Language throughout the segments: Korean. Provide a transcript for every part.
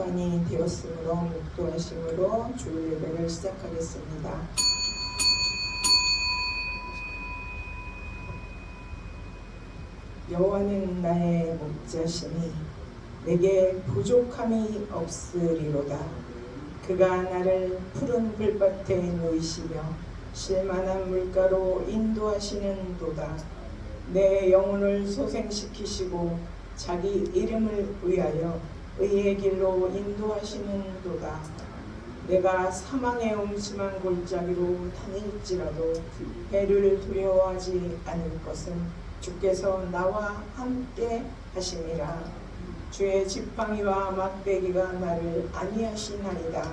시간이 되었으므로 묵도하심으로 주일 예배를 시작하겠습니다. 여호와는 나의 목자시니 내게 부족함이 없으리로다. 그가 나를 푸른 불밭에 누이시며 쉴만한 물가로 인도하시는도다. 내 영혼을 소생시키시고 자기 이름을 위하여 의의 길로 인도하시는도다. 내가 사망의 음침한 골짜기로 다닐지라도 해를 두려워하지 않을 것은 주께서 나와 함께 하심이라. 주의 지팡이와 막대기가 나를 안위하시나이다.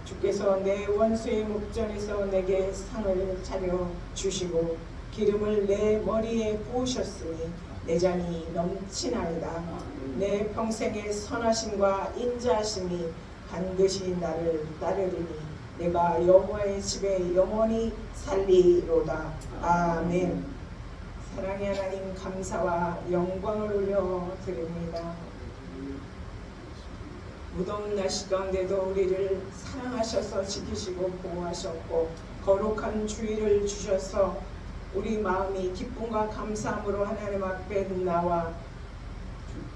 주께서 내 원수의 목전에서 내게 상을 차려 주시고 기름을 내 머리에 부으셨으니 내 잔이 넘치나이다. 내 평생의 선하심과 인자하심이 반드시 나를 따르리니 내가 여호와의 집에 영원히 살리로다. 아멘. 사랑의 하나님, 감사와 영광을 올려드립니다. 무더운 날씨 가운데도 우리를 사랑하셔서 지키시고 보호하셨고 거룩한 주일을 주셔서 우리 마음이 기쁨과 감사함으로 하나님 앞에 나와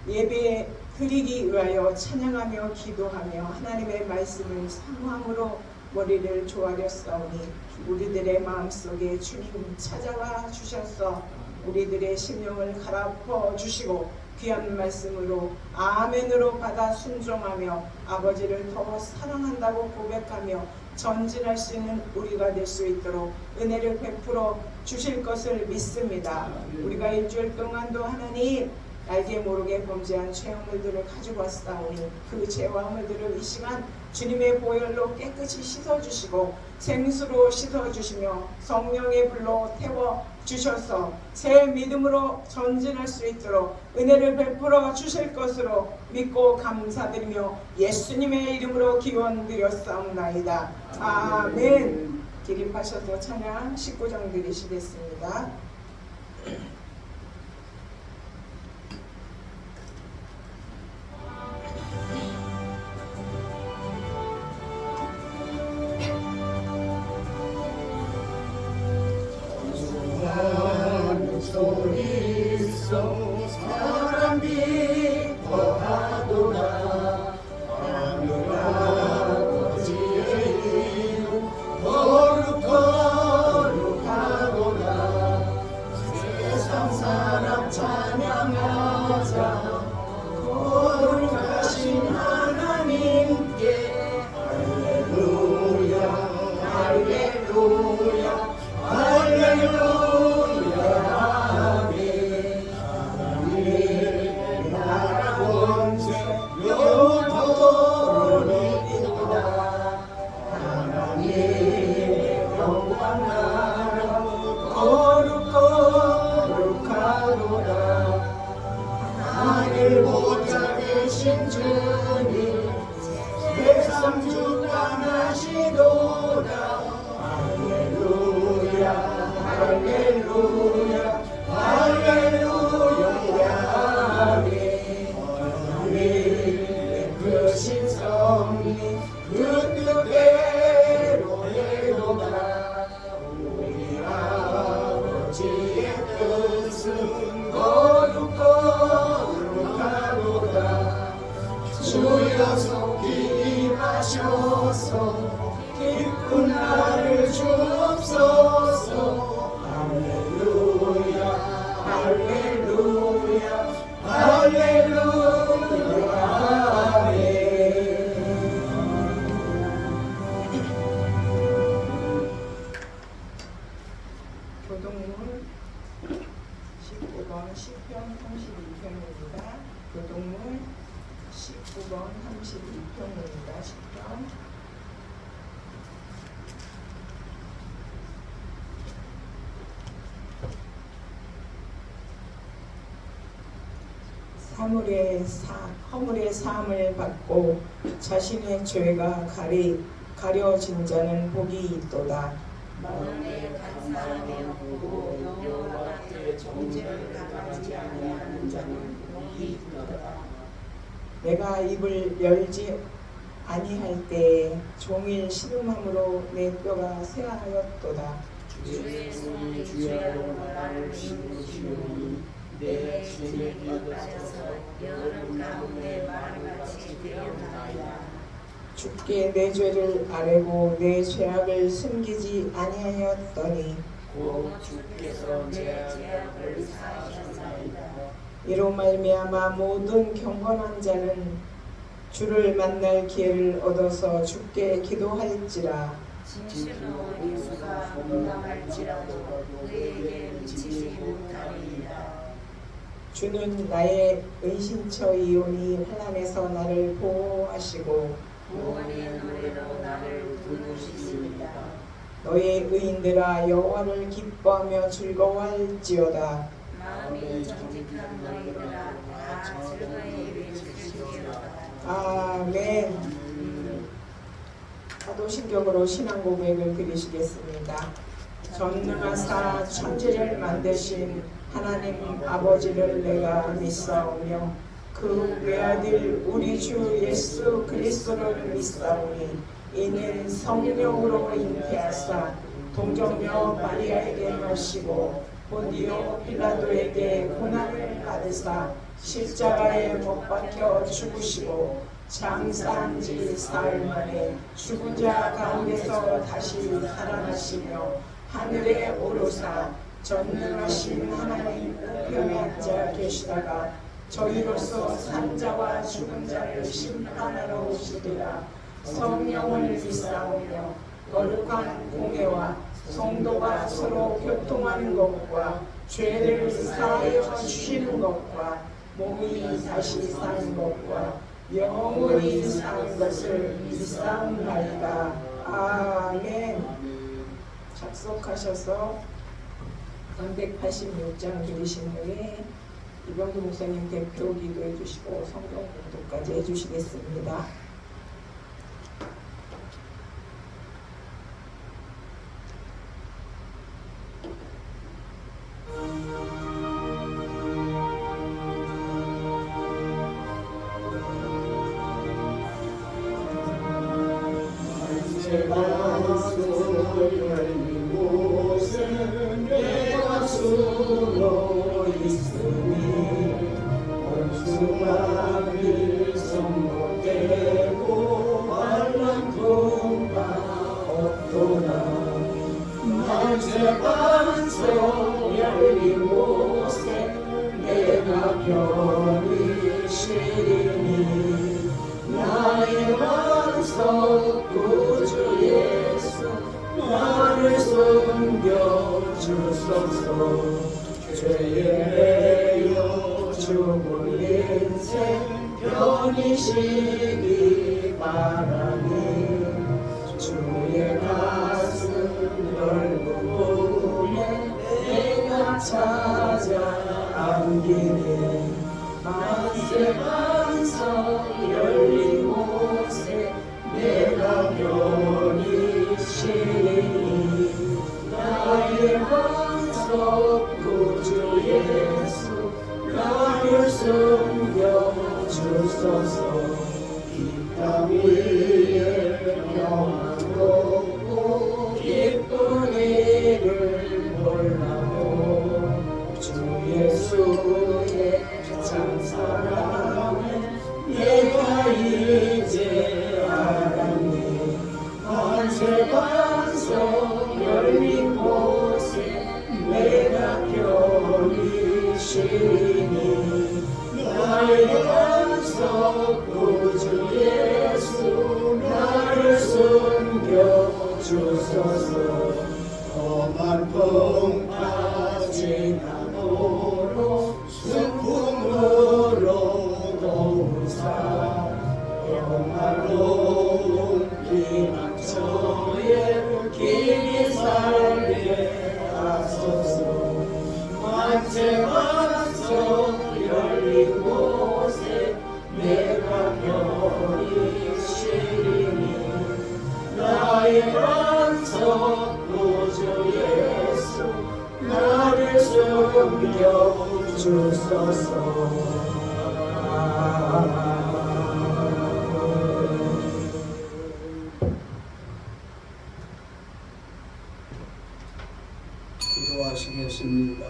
예배 드리기 위하여 찬양하며 기도하며 하나님의 말씀을 사모함으로 머리를 조아렸사오니 우리들의 마음속에 주님 찾아와 주셔서 우리들의 심령을 갈아엎어 주시고 귀한 말씀으로 아멘으로 받아 순종하며 아버지를 더 사랑한다고 고백하며 전진할 수 있는 우리가 될 수 있도록 은혜를 베풀어 주실 것을 믿습니다. 우리가 일주일 동안도 하나님 알게 모르게 범죄한 죄악물들을 가지고 왔사오니 그 죄악물들을 이 시간 주님의 보혈로 깨끗이 씻어주시고 생수로 씻어주시며 성령의 불로 태워주셔서 새 믿음으로 전진할 수 있도록 은혜를 베풀어 주실 것으로 믿고 감사드리며 예수님의 이름으로 기원드렸사옵나이다. 아멘. 기립하셔서 찬양 19장 드리시겠습니다. 주여서 기임하셔서 기쁜 날을 주옵소서. 할렐루야 할렐루야 할렐루야 아멘. 교동문 19번 시편 32편입니다. 교동문 19번 32편입니다. 10편. 허물의 사함을 받고 자신의 죄가 가려진 자는 복이 있도다. 마음에 감사하며 보고 여호와 앞에 정죄를 당하지 아니하는 자는 복이 있도다. 내가 입을 열지 아니할 때에 종일 신음함으로 내 뼈가 쇠하였도다. 주의 손이 주야로 나를 이루시오니 내 체력이 빠져서 여름 가운데 마르같이 되었나이다. 주께 내 죄를 아뢰고 내 죄악을 숨기지 아니하였더니 곧 주께서 내 죄악을 사하셨나이다. 이로 말미암아 모든 경건한 자는 주를 만날 기회를 얻어서 주께 기도할지라. 진실로 예수가 공감할지라도 그에게 미치지 못하리이다. 주는 나의 은신처이오니 환난에서 나를 보호하시고 구원의 노래로 나를 부르시리이다. 너의 의인들아 여호와를 기뻐하며 즐거워할지어다. 마음이 정직한 너희들아 다 즐거이 외칠지어다. 아멘. 사도신경으로 신앙 고백을 드리시겠습니다. 전능하사 천지를 만드신 하나님 아버지를 내가 믿사오며 그 외아들 우리 주 예수 그리스도를 믿사오니 이는 성령으로 잉태하사 동정녀 마리아에게 나시고 본디오 빌라도에게 고난을 받으사 십자가에 못 박혀 죽으시고 장사한 지 사흘 만에 죽은 자 가운데서 다시 살아나시며 하늘에 오르사 전능하신 하나님 우편에 앉아 계시다가 저희로서 산 자와 죽은 자를 심판하러 오시리라. 성령을 믿사오며 거룩한 공회와 성도가 서로 교통하는 것과 죄를 사하여 주시는 것과 몸이 다시 사는 것과 영원히 사는 것을 믿사옵나이다. 아멘. 작속하셔서 386장 들으신 후에 이병두 목사님 대표 기도해 주시고 성경 공독까지 해주시겠습니다. 열린 곳에 내가 숨어 있으니 원수가 일성도 되고 반란통과 없도다. 만세 반석 열린 곳에 내가 편히 쉬리니 나의 반석 구주 예수 나를 숨겨주소서. 죄에 매여 죽은 인생 편히 쉬기 바라니 주의 가슴 넓은 곳에 내가 찾아 안기니 만세 반석 열린 곳에 내가 편히 쉬니 나의 반석 구주 예수 나를 숨겨주소서. 이 땅 위에 평안롭고 기쁜 일을 몰라도 주 예수의 찬사랑을 내가 이제 알았니. 만세 반석 열린 곳에 내가 편히 쉬니 나의 반석 구주 예수 나를 숨겨주소서. 험한 풍파 지나도록 순풍으로 도우사 영화로운 피난처에 길이 살게 하소서. 만세 반석 열린 곳에 내가 편히 쉬리니 나의 반석 구주 예수 나를 숨겨주소서. 기도하시겠습니다.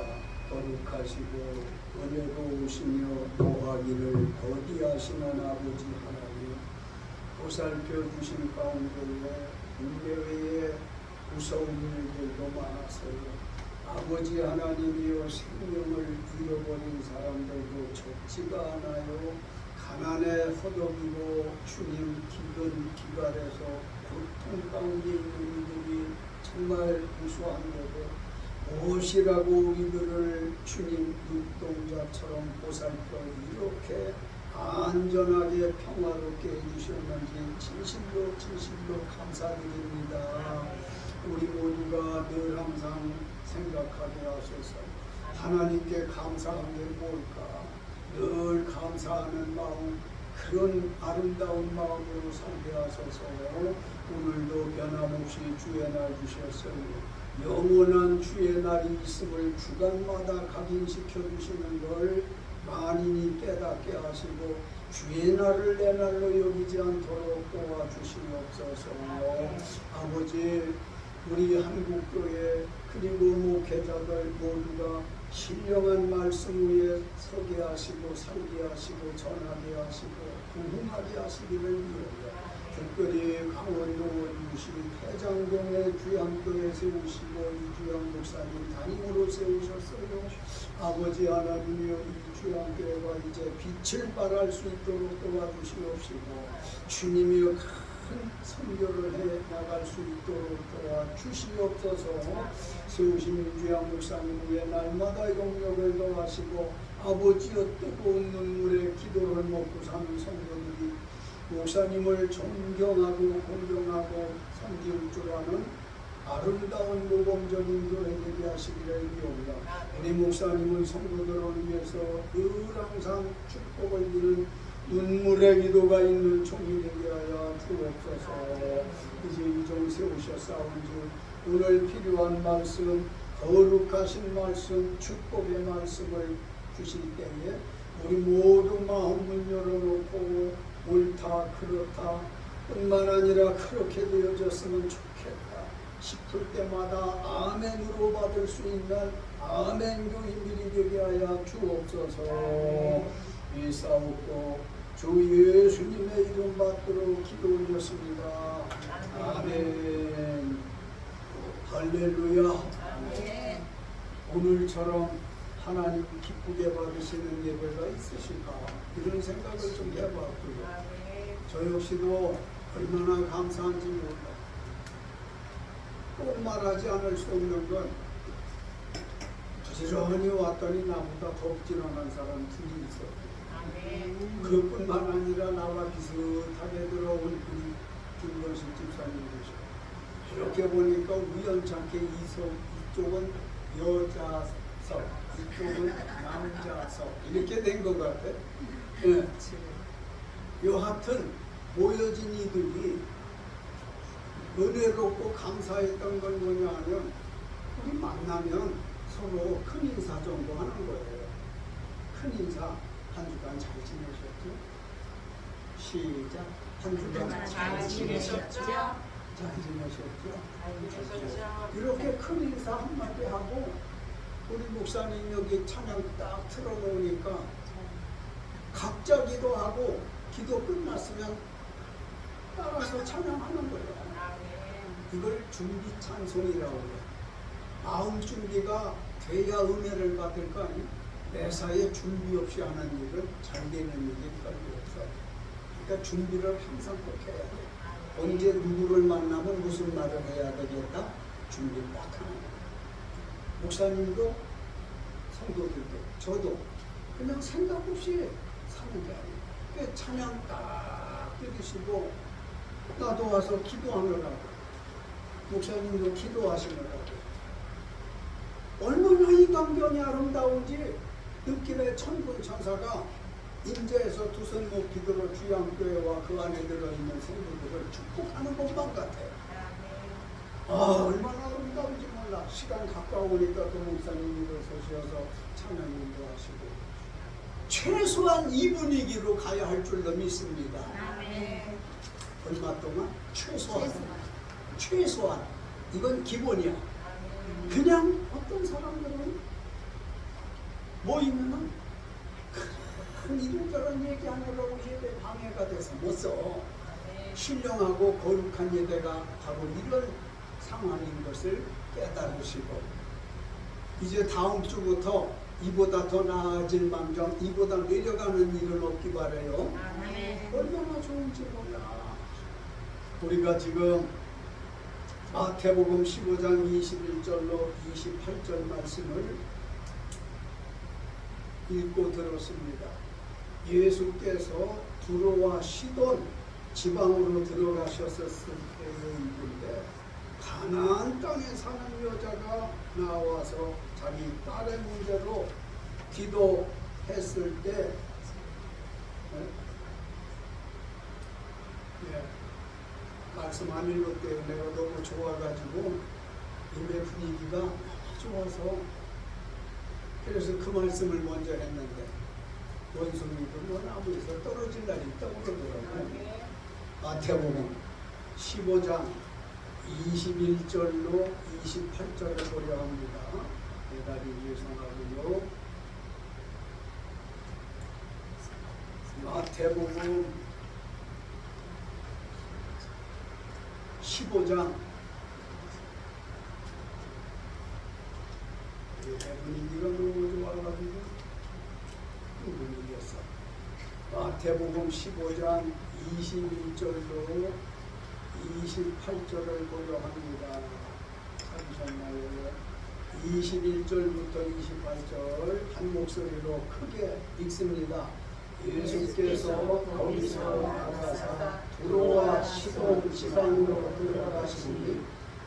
거룩하시고 은혜로우시며 노하기를 더디하시는 아버지 하나님, 보살펴 주신 가운데에 인대외에 무서운 일들도 많았어요. 아버지 하나님이여, 생명을 잃어버린 사람들도 적지가 않아요. 가난에 허덕이고 주님 기근 기갈에서 고통 가운데 있는 이들이 정말 무수한데도 무엇이라고 이들을 주님 눈동자처럼 보살펴 이렇게 안전하게 평화롭게 해주셨는지 진실로 감사드립니다. 우리 모두가 늘 항상 생각하게 하소서. 하나님께 감사한 게 뭘까? 늘 감사하는 마음, 그런 아름다운 마음으로 살게 하소서. 오늘도 변함없이 주의 날 주셨어요. 영원한 주의 날이 있음을 주간마다 각인시켜 주시는 걸 만인이 깨닫게 하시고 주의 날을 내 날로 여기지 않도록 도와주시옵소서. 아버지, 우리 한국교회 그리고 목회자들 모두가 신령한 말씀 위에 서게 하시고 살게 하시고 전하게 하시고 궁금하게 하시기를 위하여 특별히 강원도 유시 태장동의 주양교회 세우시고 이주양 목사님 담임으로 세우셨어요. 아버지 하나님이여, 이 주양교회가 이제 빛을 발할 수 있도록 도와주시옵시고 주님이여 큰 선교를 해 나갈 수 있도록 도와주시옵소서. 세우신 주양 목사님 위에 날마다 용력을 더하시고 아버지여, 뜨거운 눈물에 기도를 먹고 사는 성도들이 목사님을 존경하고 공경하고 섬길 줄 아는 아름다운 모범적인 교회 되게 하시기를 위하여 우리 목사님은 성도들을 위해서 늘 항상 축복을 드리는 눈물의 기도가 있는 종이 되게 하여 주옵소서. 이제 이종 세우셨사온지 오늘 필요한 말씀, 거룩하신 말씀, 축복의 말씀을 주실 때에 우리 모두 마음을 열어놓고 옳다 그렇다 뿐만 아니라 그렇게 되어졌으면 좋겠다 싶을 때마다 아멘으로 받을 수 있는 아멘 교인들이 되게 하여 주옵소서. 이사옵고 주 예수님의 이름 받들어 기도 올렸습니다. 아멘. 할렐루야. 오늘처럼 하나님 기쁘게 받으시는 예배가 있으실까, 이런 생각을 좀 해봤고요. 저 역시도 얼마나 감사한지 몰라. 꼭 말하지 않을 수 없는 건 부지런히 왔더니 나보다 덥질 않은 사람 둘이 있었고, 그뿐만 아니라 나와 비슷하게 들어온 우리 김건식 집사님이시고, 이렇게 보니까 우연찮게 이쪽은 여자석, 이쪽은 남자석 이렇게 된 것 같아. 네. 여하튼 모여진 이들이 은혜롭고 감사했던 건 뭐냐 하면, 우리 만나면 서로 큰 인사 정도 하는 거예요. 큰 인사. 한 주간 잘 지내셨죠? 시작. 한 주간 잘 지내셨죠? 잘 지내셨죠? 이렇게 큰 인사 한마디 하고, 우리 목사님 여기 찬양 딱 틀어놓으니까 각자 기도하고 기도 끝났으면 따라서 찬양하는 거예요. 이걸 준비 찬송이라고 해요. 마음 준비가 돼야 은혜를 받을 거 아니에요. 매사에 준비 없이 하는 일은 잘 되는 일이 별로 없어요. 그러니까 준비를 항상 꼭 해야 돼요. 언제 누구를 만나면 무슨 말을 해야 되겠다? 준비 딱 하는 거예요. 목사님도 성도들도 저도 그냥 생각 없이 사는 게 아니에요. 찬양 딱 들으시고 나도 와서 기도하느라고, 목사님도 기도하시느라고 얼마나 이 광경이 아름다운지 느낌의 천군 천사가 인제에서 두 손 높이 들어 주양교회와 그 안에 들어있는 성도들을 축복하는 것만 같아요. 얼마나 아름다운지 몰라. 시간 가까우니까 또 목사님이 서셔서 찬양도 하시고, 최소한 이 분위기로 가야 할 줄로 믿습니다. 얼마 동안? 최소한. 이건 기본이야. 그냥 어떤 사람들은 모이면은 큰 이런저런 얘기하느라고 예배 방해가 돼서 못 써. 신령하고 거룩한 예배가 바로 이런 상황인 것을 깨달으시고, 이제 다음 주부터 이보다 더 나아질 망정 이보다 내려가는 일은 없기 바라요. 얼마나 좋은지 몰라. 우리가 지금 마태복음 15장 21절로 28절 말씀을 읽고 들었습니다. 예수께서 두로와 시돈 지방으로 들어가셨었을 때인데 가나안 땅에 사는 여자가 나와서 자기 딸의 문제로 기도했을 때 말씀 안 읽었대요. 내가 너무 좋아가지고 예배 분위기가 너무 좋아서 그래서 그 말씀을 먼저 했는데 원숭이도 뭐 나무에서 떨어질 날이 있다고 그러더라고요. 마태복음 15장 21절로 28절을 보려 합니다. 대답이 유성하고요. 마태복음 15장 분위기가 너무 좋아가지고 분위기였어. 마태복음 15장 21절로 28절을 보려 합니다. 잠시만요. 21절부터 28절 한 목소리로 크게 읽습니다. 예수께서 거기서 나가사 두로와 시돈 지방으로 들어가시니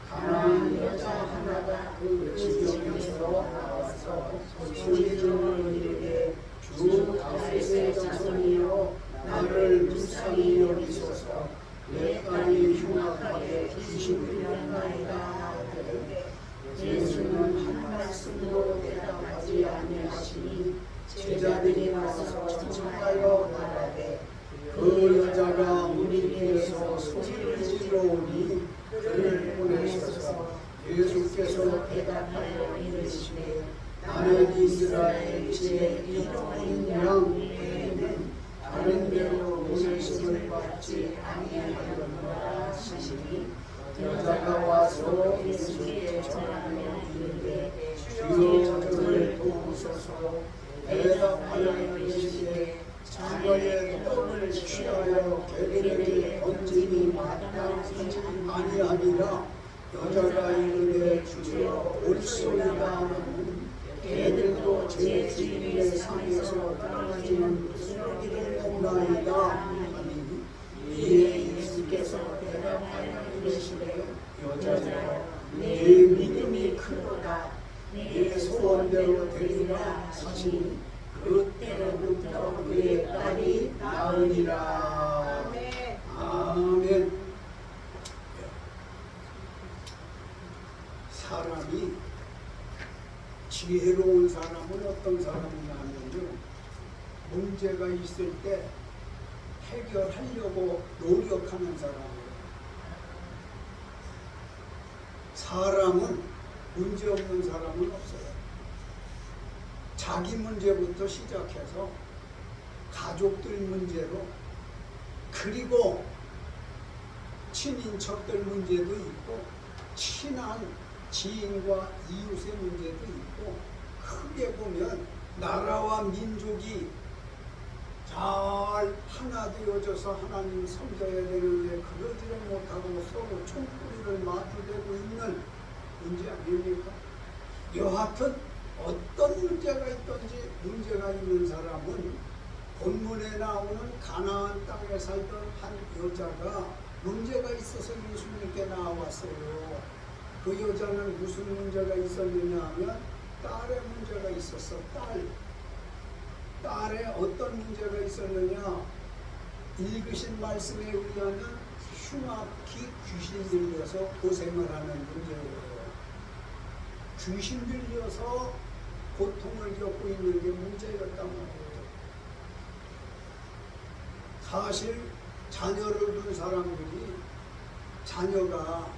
가나안 여자 하나가 그 지경에서 나와서 소리질러 이르되 주 다윗의 자손이여 나를 불쌍히 여기소서 내 딸이 흉악하게 귀신들렸나이다. 예수는 한 말씀도 대답하지 아니하시니 제자들이 와서 청하여 말하되 그 여자가 우리에게서 소리를 질러오니 그를 보내셔서 예수께서 대답하여 이르시되 나는 이스라엘 집에 잃어버린 양 외에는 다른 데로 보내심을 받지 아니하였노라 하시니 여자가 와서 예수께 전하며 이르되 주여 저를 도우소서. 대답하여 이르시되 자녀의 떡을 취하여 개들에게 던짐이 마땅하지 아니하니라. 여자가 이르되 주여 옳소이다. 개들도 제 집의 상에서 떨어지는 쓰러기를 먹나이다 하니 이에 예수께서 대답하여 이르시되 여자여 내 믿음이 크도다. 내 소원대로 되리라 하시니 그때로부터 그의 딸이 나으니라. 아멘. 사람이 지혜로운 사람은 어떤 사람이냐 하면요, 문제가 있을 때 해결하려고 노력하는 사람이에요. 사람은 문제 없는 사람은 없어요. 자기 문제부터 시작해서 가족들 문제로, 그리고 친인척들 문제도 있고 친한 지인과 이웃의 문제도 있고, 크게 보면 나라와 민족이 잘 하나 되어져서 하나님 섬겨야 되는데 그러지를 못하고 서로 총뿌리를 마주대고 있는 문제 아닙니까? 여하튼 어떤 문제가 있든지 문제가 있는 사람은 본문에 나오는 가나안 땅에 살던 한 여자가 문제가 있어서 예수님께 나왔어요. 그 여자는 무슨 문제가 있었느냐 하면 딸의 문제가 있었어. 딸에 어떤 문제가 있었느냐, 읽으신 말씀에 의하면 흉악히 귀신 들려서 고생을 하는 문제예요. 귀신 들려서 고통을 겪고 있는 게 문제였단 말이에요. 사실 자녀를 둔 사람들이 자녀가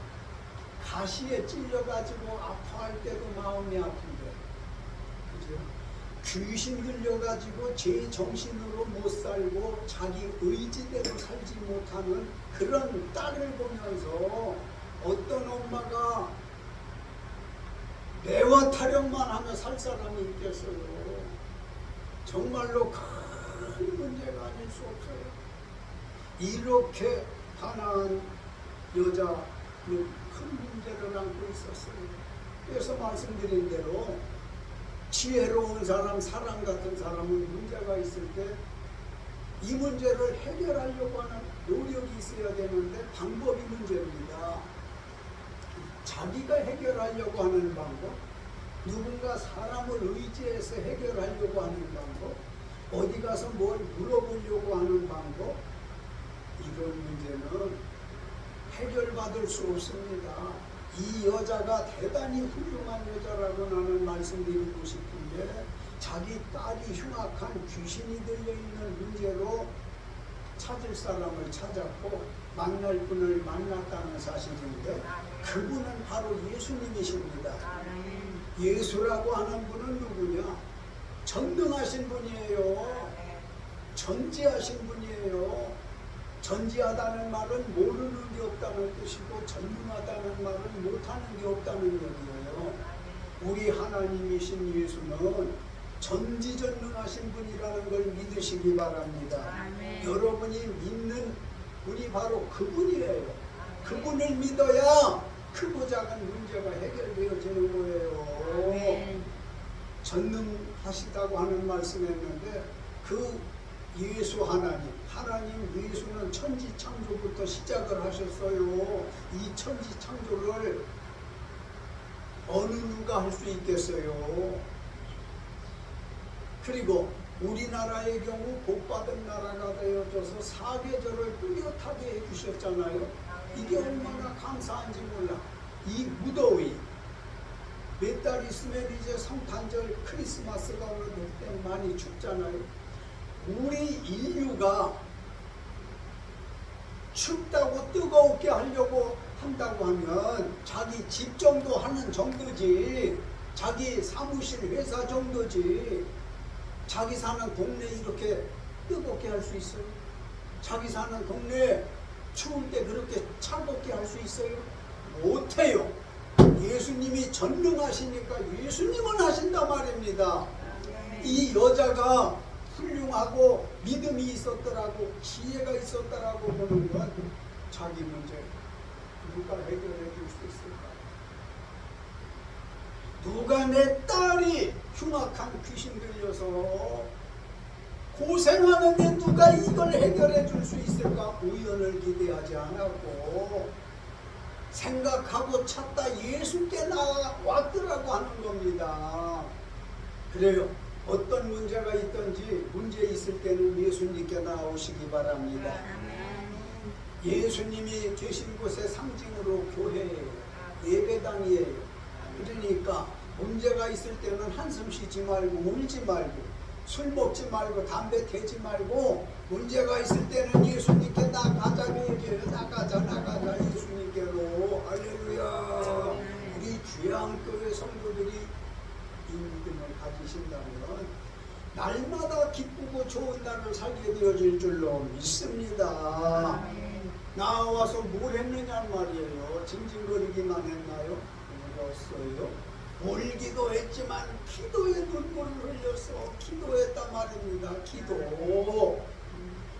가시에 찔려가지고 아파할 때도 마음이 아픈데, 그죠? 귀신 들려가지고 제 정신으로 못 살고 자기 의지대로 살지 못하는 그런 딸을 보면서 어떤 엄마가 매와 타령만 하며 살 사람이 있겠어요? 정말로 큰 문제가 아닐 수 없어요. 이렇게 가난한 여자는 큰 문제를 안고 있었어요. 그래서 말씀드린 대로 지혜로운 사람, 사람 같은 사람은 문제가 있을 때 이 문제를 해결하려고 하는 노력이 있어야 되는데 방법이 문제입니다. 자기가 해결하려고 하는 방법, 누군가 사람을 의지해서 해결하려고 하는 방법, 어디 가서 뭘 물어보려고 하는 방법, 이런 문제는 해결받을 수 없습니다. 이 여자가 대단히 훌륭한 여자라고 나는 말씀드리고 싶은데, 자기 딸이 흉악한 귀신이 들려있는 문제로 찾을 사람을 찾았고 만날 분을 만났다는 사실인데, 그분은 바로 예수님이십니다. 예수라고 하는 분은 누구냐? 전능하신 분이에요. 전지하신 분이에요. 전지하다는 말은 모르는 게 없다는 뜻이고, 전능하다는 말은 못하는 게 없다는 얘기예요. 우리 하나님이신 예수는 전지전능하신 분이라는 걸 믿으시기 바랍니다. 아멘. 여러분이 믿는 분이 바로 그분이에요. 그분을 믿어야 크고 작은 문제가 해결되어지는 거예요. 아멘. 전능하시다고 하는 말씀했는데, 그 예수 하나님 예수는 천지창조부터 시작을 하셨어요. 이 천지창조를 어느 누가 할 수 있겠어요? 그리고 우리나라의 경우 복받은 나라가 되어져서 사계절을 뚜렷하게 해주셨잖아요. 이게 얼마나 감사한지 몰라. 이 무더위 몇 달 있으면 이제 성탄절 크리스마스가 오는 때 많이 춥잖아요. 우리 인류가 춥다고 뜨겁게 하려고 한다고 하면 자기 집 정도 하는 정도지, 자기 사무실 회사 정도지, 자기 사는 동네 이렇게 뜨겁게 할 수 있어요? 자기 사는 동네 추울 때 그렇게 차갑게 할 수 있어요? 못해요. 예수님이 전능하시니까 예수님은 하신단 말입니다. 이 여자가 훌륭하고 믿음이 있었더라고, 지혜가 있었더라고 보는 건 자기 문제 누가 해결해 줄 수 있을까? 누가 내 딸이 흉악한 귀신 들려서 고생하는데 누가 이걸 해결해 줄 수 있을까? 우연을 기대하지 않았고 생각하고 찾다 예수께 나왔더라고 하는 겁니다. 그래요. 어떤 문제가 있든지 문제 있을 때는 예수님께 나오시기 바랍니다. 예수님이 계신 곳의 상징으로 교회예요. 예배당이에요. 그러니까 문제가 있을 때는 한숨 쉬지 말고 울지 말고 술 먹지 말고 담배 태지 말고 문제가 있을 때는 예수님께 나가자고 얘기해요. 나가자 예수님께로. 할렐루야. 우리 주양교회 성도들이 이 믿음을 가지신다면 날마다 기쁘고 좋은 날을 살게 되어질 줄로 믿습니다. 나와서 뭘 했느냐는 말이에요. 징징거리기만 했나요? 울었어요. 울기도 했지만 기도에 눈물을 흘려서 기도했단 말입니다.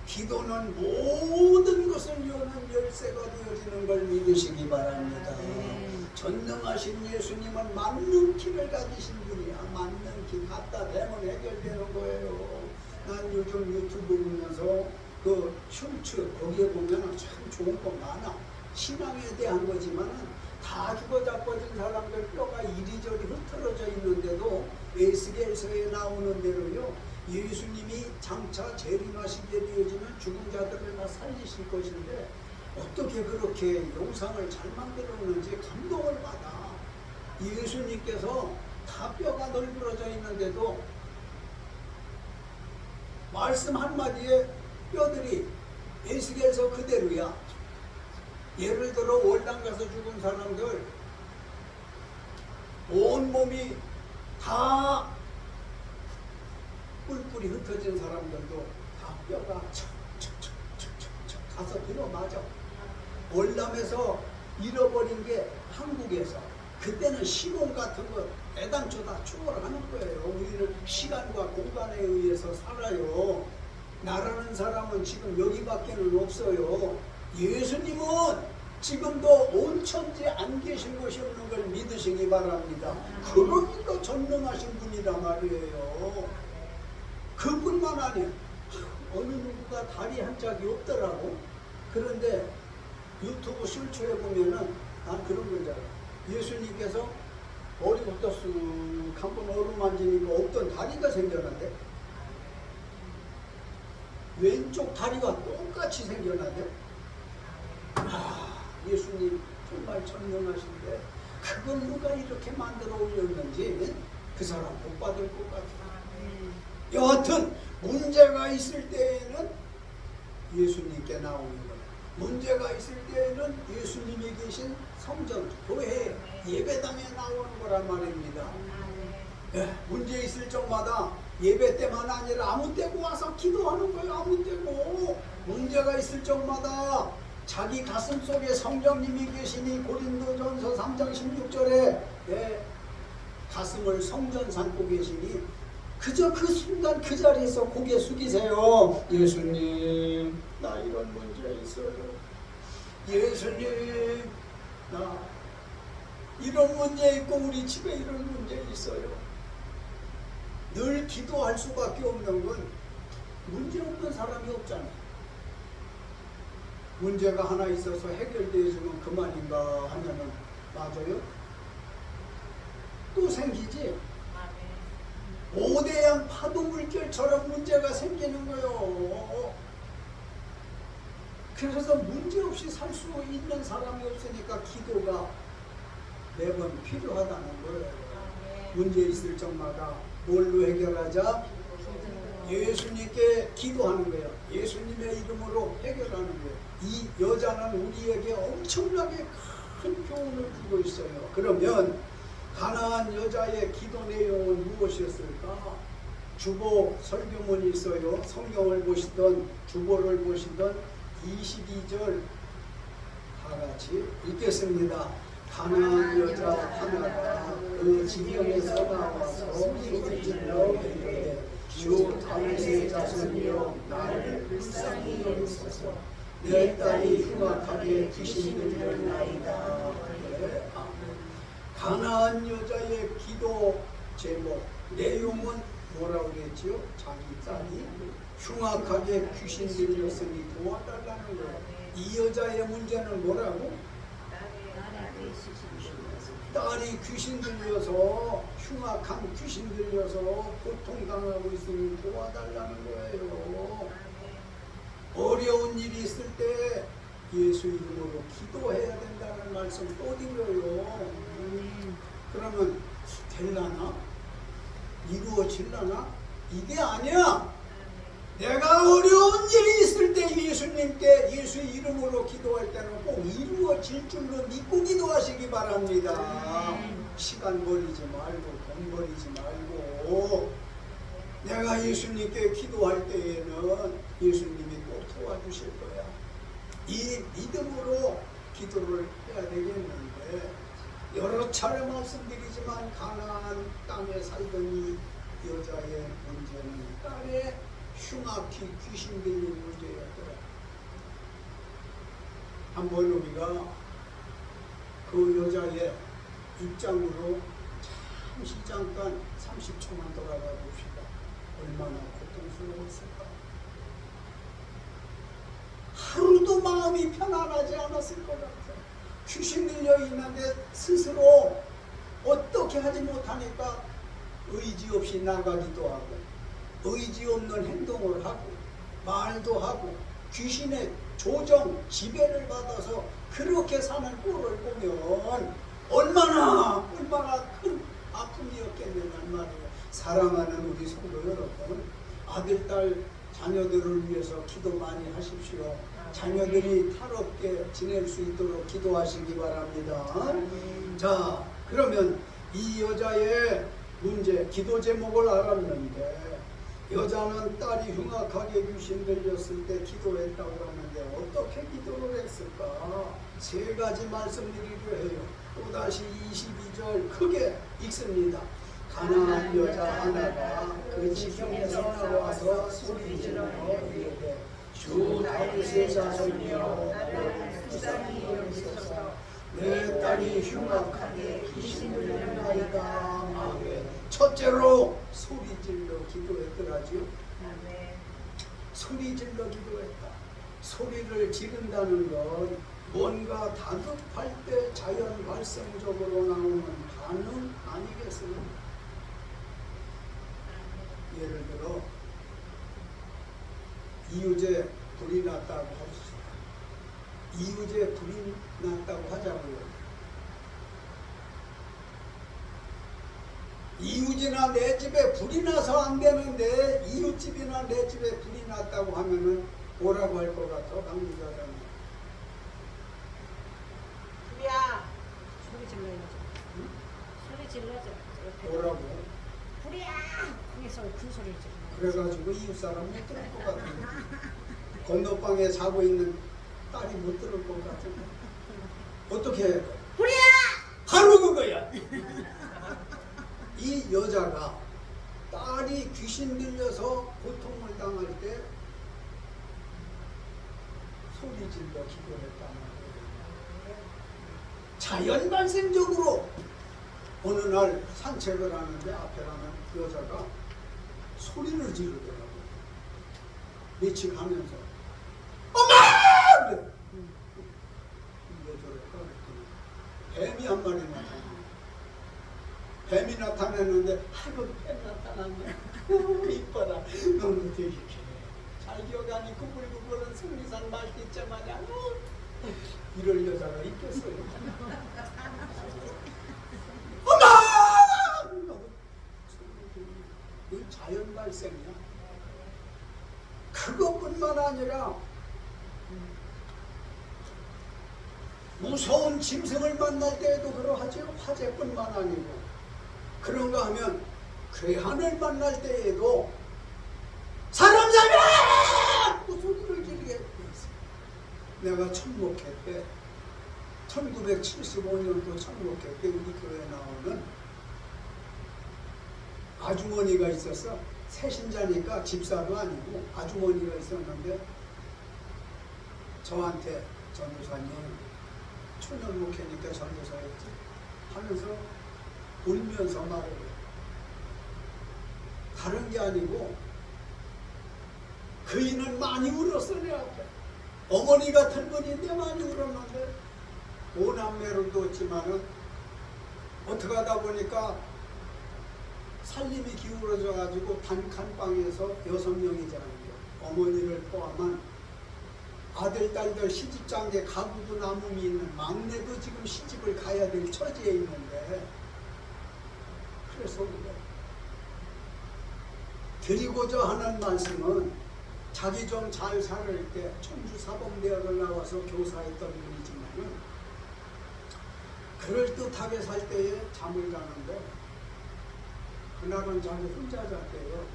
기도는 모든 것을 여는 열쇠가 되어지는 걸 믿으시기 바랍니다. 전능하신 예수님은 맞는 길을 가지신 분이야. 맞는 길 갖다 대면 해결되는 거예요. 난 요즘 유튜브 보면서 그 춤추 거기에 보면 참 좋은 거 많아. 신앙에 대한 거지만은 다 죽어 자빠진 사람들 뼈가 이리저리 흩어져 있는데도 에스겔서에 나오는 대로요, 예수님이 장차 재림하시게 되어지면 죽은 자들을 다 살리실 것인데 어떻게 그렇게 영상을 잘 만들었는지 감동을 받아. 예수님께서 다 뼈가 널브러져 있는데도 말씀 한마디에 뼈들이 에스겔서 그대로야. 예를 들어 월당 가서 죽은 사람들 몸이 다 뿔뿔이 흩어진 사람들도 다 뼈가 척척척척척 가서 들어맞아. 월남에서 잃어버린 게 한국에서 그때는 시공 같은 거 애당초 다 추월하는 거예요. 우리는 시간과 공간에 의해서 살아요. 나라는 사람은 지금 여기밖에는 없어요. 예수님은 지금도 온 천지에 안 계신 것이 없는 걸 믿으시기 바랍니다. 그러니까 전능하신 분이라 말이에요. 그뿐만 아니에요. 어느 누구가 다리 한 짝이 없더라고. 그런데 유튜브 실추해 보면은 난 그런 걸 잘 알아. 예수님께서 머리부터 쑥 한번 어루만지니까 없던 다리가 생겨나대. 왼쪽 다리가 똑같이 생겨나대. 예수님 정말 전능하신데 그건 누가 이렇게 만들어 올렸는지 그 사람 못 받을 것 같아요. 여하튼 문제가 있을 때에는 예수님께 나오는 거예요. 문제가 있을 때에는 예수님이 계신 성전, 교회, 예배당에 나오는 거란 말입니다. 문제 있을 적마다 예배 때만 아니라 아무 때고 와서 기도하는 거예요. 아무 때고. 문제가 있을 적마다 자기 가슴 속에 성령님이 계시니 고린도전서 3장 16절에 가슴을 성전 삼고 계시니 그저 그 순간 그 자리에서 고개 숙이세요. 예수님, 나 이런 문제 있어요. 예수님, 나 이런 문제 있고 우리 집에 이런 문제 있어요. 늘 기도할 수밖에 없는 건 문제 없는 사람이 없잖아요. 문제가 하나 있어서 해결되어주면 그만인가 하면은 맞아요? 또 생기지? 오대양 파도 물결처럼 문제가 생기는 거예요. 그래서 문제없이 살 수 있는 사람이 없으니까 기도가 매번 필요하다는 거예요. 문제 있을 적마다 뭘로 해결하자? 예수님께 기도하는 거예요. 예수님의 이름으로 해결하는 거예요. 이 여자는 우리에게 엄청나게 큰 교훈을 주고 있어요. 그러면 가나안 여자의 기도 내용은 무엇이었을까? 주보 설교문이 있어요. 성경을 보시던 주보를 보시던 22절 다 같이 읽겠습니다. 가나안 여자 하나가 그 지경에서 나와서 소리 질러 이르되 주 다윗의 자손이여 나를 불쌍히 여기소서. 내 딸이 흉악하게 귀신 들렸나이다. 가나안 여자의 기도 제목 내용은 뭐라고 그랬지요? 자기 딸이 흉악하게 귀신 들렸으니 도와달라는 거예요. 이 여자의 문제는 뭐라고? 딸이 귀신 들려서 흉악한 귀신 들려서 고통당하고 있으니 도와달라는 거예요. 어려운 일이 있을 때 예수 이름으로 기도해야 된다는 말씀 또 드려요. 그러면 될라나? 이루어질라나? 이게 아니야. 내가 어려운 일이 있을 때 예수님께 예수 이름으로 기도할 때는 꼭 이루어질 줄로 믿고 기도하시기 바랍니다. 시간 버리지 말고 돈 버리지 말고 내가 예수님께 기도할 때에는 예수님이 꼭 도와주실 거야. 이 믿음으로 기도를 해야 되겠는데 여러 차례 말씀드리지만 가나안 땅에 살던 이 여자의 문제는 딸의 흉악히 귀신 들린 문제였더라. 한번 우리가 그 여자의 입장으로 잠시 잠깐 30초만 돌아가 봅시다. 얼마나 고통스러웠을까. 하루도 마음이 편안하지 않았을 것 같아. 귀신 들려 있는데 스스로 어떻게 하지 못하니까 의지 없이 나가기도 하고 의지 없는 행동을 하고 말도 하고 귀신의 조정, 지배를 받아서 그렇게 사는 꼴을 보면 얼마나 큰 아픔이었겠느냐는 말이에요. 사랑하는 우리 성도 여러분, 아들, 딸, 자녀들을 위해서 기도 많이 하십시오. 자녀들이 탈없게 지낼 수 있도록 기도하시기 바랍니다. 자, 그러면 이 여자의 문제, 기도 제목을 알았는데 여자는 딸이 흉악하게 귀신 들렸을 때 기도했다고 하는데 어떻게 기도를 했을까? 세 가지 말씀드리려 해요. 또다시 22절 크게 읽습니다. 가난한 여자 하나가 그 지경에서 나와서 소리질러 이르되 주 다윗의 자손이여 나를 불쌍히 여기소서. 내 딸이 흉악하게 귀신 들렸나이다. 아멘. 첫째로 소리질러 기도했더라지요. 소리질러 기도했다. 소리를 지른다는 건 뭔가 다급할 때 자연 발생적으로 나오는 반응 아니겠습니까? 예를 들어 이웃에 불이 났다고 합시다. 이웃에 불이 났다고 하자고요. 이웃이나 내 집에 불이 나서 안 되는데 이웃집이나 내 집에 불이 났다고 하면은 뭐라고 할 것 같아? 강의자라는 불이야. 소리 질러야죠. 응? 소리 질러죠. 옆에. 뭐라고? 불이야. 거기서 큰 소리 질러. 그래가지고 이웃 사람 못 들을 것 같은데 건너방에 자고 있는 딸이 못 들을 것 같은데 어떻게 해? 불이야. 바로 그거야. 이 여자가 딸이 귀신 들려서 고통을 당할 때 소리 질러 기도했다는 거예요. 자연 발생적으로 어느 날 산책을 하는데 앞에 가는 여자가 소리를 지르더라고요. 며칠 하면서 엄마! 그래. 왜 저럴까 그랬더니 뱀이 한 마리 나타나. 뱀이 나타났는데 아이고 뱀 나타났네. 이뻐라. 너는 되게 잘 기억하니 구불구불은 승리산 말기자 마냥 이럴 여자가 있겠어요. 엄마! 이 자연 발생이야. 그것뿐만 아니라 무서운 짐승을 만날 때에도 그러하죠. 화재뿐만 아니고 그런가 하면 괴한을 만날 때에도 사람 잡아! 그 소리를 지르게 했어요. 내가 천목회 때 1975년도 천목회 때 우리 교회에 나오는 아주머니가 있었어. 새신자니까 집사도 아니고 아주머니가 있었는데 저한테 전도사님 초년 목회니까 전도사였지 하면서 울면서 말을 해요. 다른 게 아니고 그이는 많이 울었어 내 앞에. 어머니 같은 분인데 많이 울었는데 오남매를 뒀지만은 어떻게 하다 보니까 살림이 기울어져 가지고 단칸방에서 6명이잖아요. 어머니를 포함한 아들, 딸들 시집장계 가구도 남음이 있는 막내도 지금 시집을 가야 될 처지에 있는데 그래서 드리고자 하는 말씀은 자기 좀 잘 살을 때 청주사범대학을 나와서 교사했던 분이지만은 그럴듯하게 살 때에 잠을 자는데 그날은 자기 혼자 잤대요.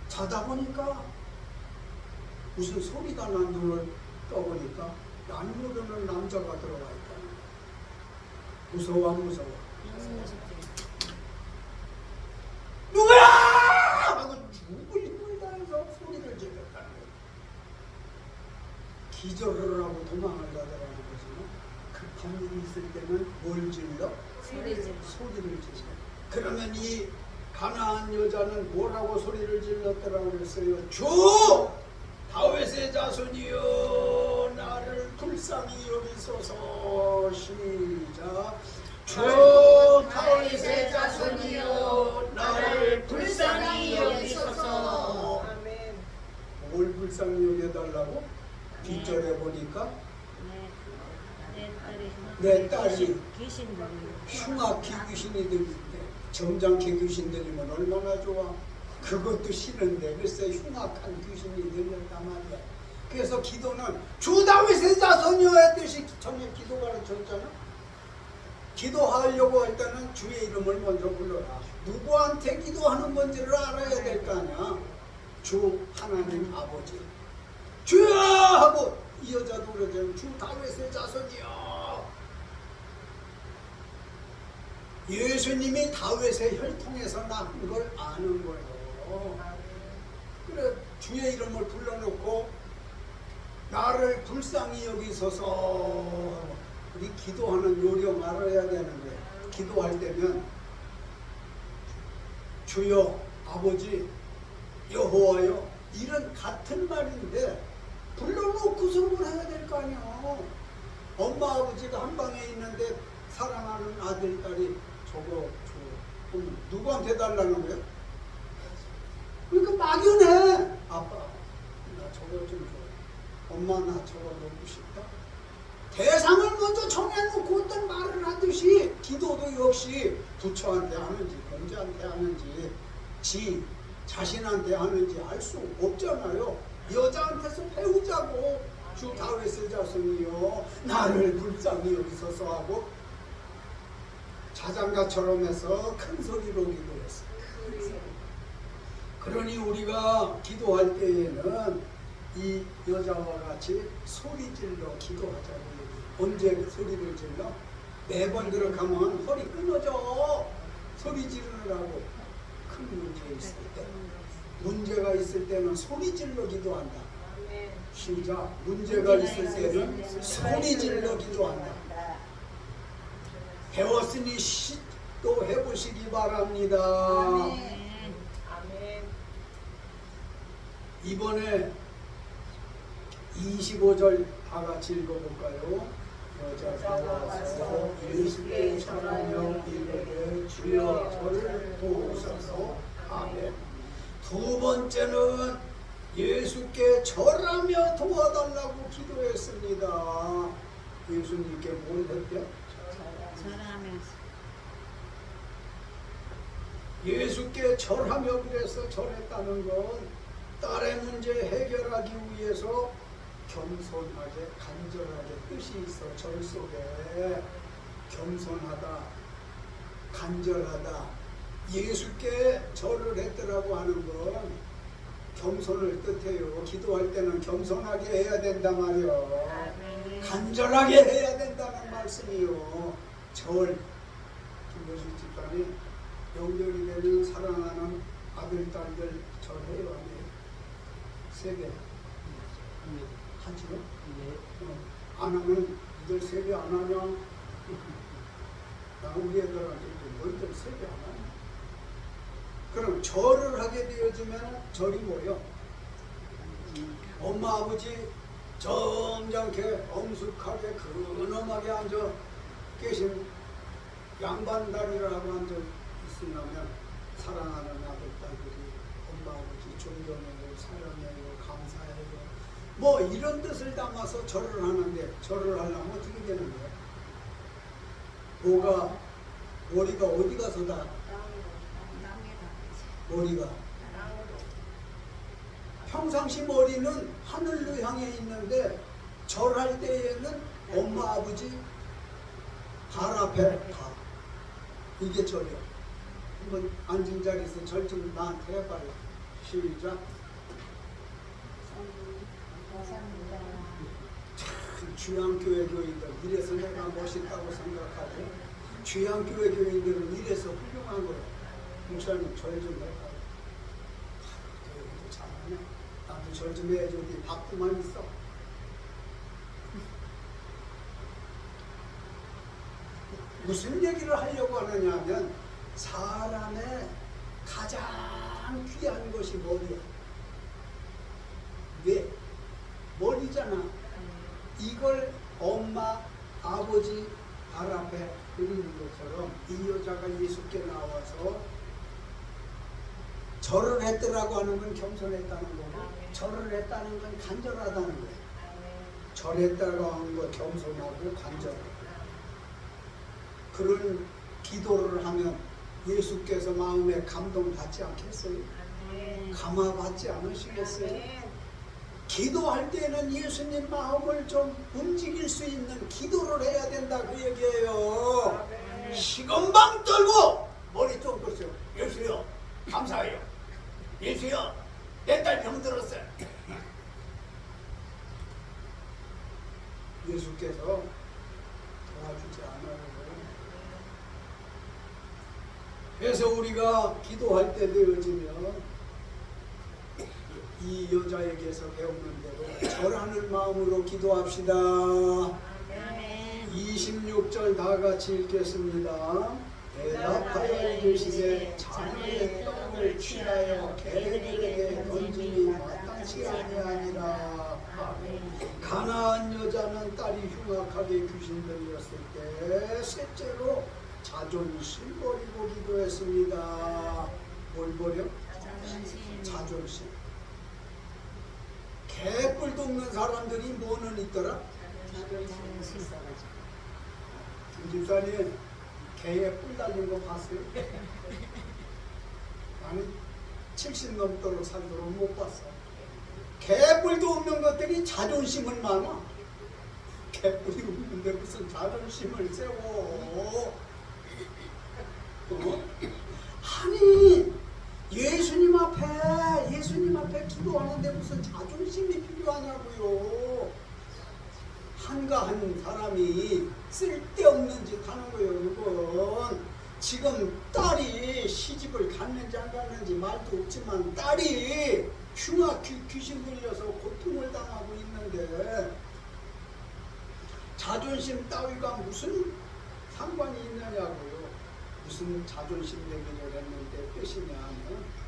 자다 보니까 무슨 소리가 난 눈을 떠보니까 난 모르는 남자가 들어와 있다. 무서워 안 무서워? 누구야! 하고 죽을 힘을 다해서 소리를 질렀다는 거예요. 기절을 하고 도망을 가더라는 거지만 급한 일이 있을 때는 뭘 질러? 소리를 질러. 그러면 이 가나안 여자는 뭐라고 소리를 질렀더라고 그랬어요? 주! 다윗의 자손이여 나를 불쌍히 여기소서. 시작. 주 다윗의 자손이여 나를 불쌍히 여기소서. 아멘. 뭘 불쌍히 여겨달라고? 뒷절에 보니까 내 딸이 귀신 들려. 흉악히 귀신이 들리는데 점잖게 귀신 들리면 얼마나 좋아. 그것도 싫은데 글쎄 흉악한 귀신이 들렸단 말이야. 그래서 기도는 주 다윗의 자손이여 했듯이 전에 기도 가르쳤잖아. 기도하려고 할 때는 주의 이름을 먼저 불러라. 누구한테 기도하는 건지를 알아야 될 거 아니야. 주 하나님 아버지. 주여 하고 이 여자도 그러잖아요. 주 다윗의 자손이여. 예수님이 다윗의 혈통에서 낳은 걸 아는 거예요. 그래 주의 이름을 불러놓고 나를 불쌍히 여기소서. 우리 기도하는 요령 알아야 되는데 기도할 때면 주여 아버지 여호와여 이런 같은 말인데 불러놓고서 뭘 해야 될 거 아니야. 엄마 아버지가 한 방에 있는데 사랑하는 아들 딸이 저거 그럼 누구한테 달라는 거야? 그러니까 막연해. 아빠 나 저거 좀 줘. 엄마 나 저거 먹고 싶다. 대상을 먼저 정해놓고 어떤 말을 하듯이 기도도 역시 부처한테 하는지 공자한테 하는지 지 자신한테 하는지 알 수 없잖아요. 여자한테서 배우자고. 주 다윗의 자손이여 나를 불쌍히 여기소서 하고 자장가처럼 해서 큰 소리로 기도했어요. 그러니 우리가 기도할 때에는 이 여자와 같이 소리 질러 기도하자고. 언제 소리를 질러? 매번 들어가면 허리 끊어져. 소리 지르느라고. 큰 문제 있을 때, 문제가 있을 때는 소리 질러 기도한다. 시작. 문제가 있을 때는 소리 질러 기도한다. 배웠으니 또 해보시기 바랍니다. 이번에 25절 다 같이 읽어볼까요? 여자가 와서 예수께 절하며 이르되 주여 저를 도우소서. 아멘. 두 번째는 예수께 절하며 도와달라고 기도했습니다. 예수님께 뭘 했대요? 절하면서. 예수께 절하며 그래서 절했다는 건 딸의 문제 해결하기 위해서 겸손하게 간절하게 뜻이 있어. 절 속에 겸손하다 간절하다. 예수께 절을 했더라고 하는 건 겸손을 뜻해요. 기도할 때는 겸손하게 해야 된단 말이요. 간절하게 해야 된다는 말씀이요. 절. 김보식 집사님 명절이 되면 사랑하는 아들 딸들 절해요. 안 해요? 세배 하죠? 안 하면 이들 세배 안 하냐? 나 우리 애들한테 너희들 세배 안 하냐? 그럼 절을 하게 되어지면 절이 뭐요? 엄마 아버지 점잖게 엄숙하게 근엄하게 앉아 계신 양반다리라고 앉아 있으려면 사랑하는 아들 딸들이 엄마 아버지 존경해요, 사랑해요, 감사해요 뭐 이런 뜻을 담아서 절을 하는데 절을 하려면 어떻게 되는 거야? 뭐가 머리가 어디 가서 다? 머리가 평상시 머리는 하늘로 향해 있는데 절할 때에는 엄마 아버지 발 앞에 다 이게 절이야. 한번 앉은 자리에서 절 좀 나한테 해봐요. 시작. 참 주양교회 교인들 이래서 내가 멋있다고 생각하고 주양교회 교인들은 이래서 훌륭한 거야. 목사님 절 좀 해봐요. 교회도 잘하네. 나도 절 좀 해야지. 어디 받고만 있어. 무슨 얘기를 하려고 하느냐 하면 사람의 가장 귀한 것이 머리야. 왜? 머리잖아. 이걸 엄마, 아버지 발 앞에 그리는 것처럼 이 여자가 예수께 나와서 절을 했더라고 하는 건 겸손했다는 거고 절을 했다는 건 간절하다는 거예요. 절했다고 하는 건 겸손하고 간절하고 그런 기도를 하면 예수께서 마음에 감동받지 않겠어요? 감화받지 않으시겠어요? 기도할 때는 예수님 마음을 좀 움직일 수 있는 기도를 해야 된다 그 얘기예요. 시건방 떨고 머리 좀 컸어요. 예수여 감사해요. 예수여 내 딸 병들었어요. 예수께서 도와주지 않아요. 그래서 우리가 기도할 때 되어지면 이 여자에게서 배우는 대로 절하는 마음으로 기도합시다. 26절 다 같이 읽겠습니다. 대답하여 이르시되 자녀의 떡을 취하여 개들에게 던짐이 마땅치 아니하니라. 가나안 여자는 딸이 흉악하게 귀신 들렸을 때 셋째로 자존심 버리고 기도했습니다. 뭘 버려? 자존심. 개뿔도 없는 사람들이 뭐는 있더라? 김집사님 개에 뿔 달린 거 봤어요? 아니 70 넘도록 살도록 못 봤어. 개뿔도 없는 것들이 자존심은 많아. 개뿔이 없는데 무슨 자존심을 세워. 아니 예수님 앞에 기도하는데 무슨 자존심이 필요하냐고요. 한가한 사람이 쓸데없는 짓 하는 거예요. 여러분 지금 딸이 시집을 갔는지 안 갔는지 말도 없지만 딸이 흉악히 귀신 들려서 고통을 당하고 있는데 자존심 따위가 무슨 상관이 있느냐고요. 무슨 자존심 얘기를 했는데 뜻이냐면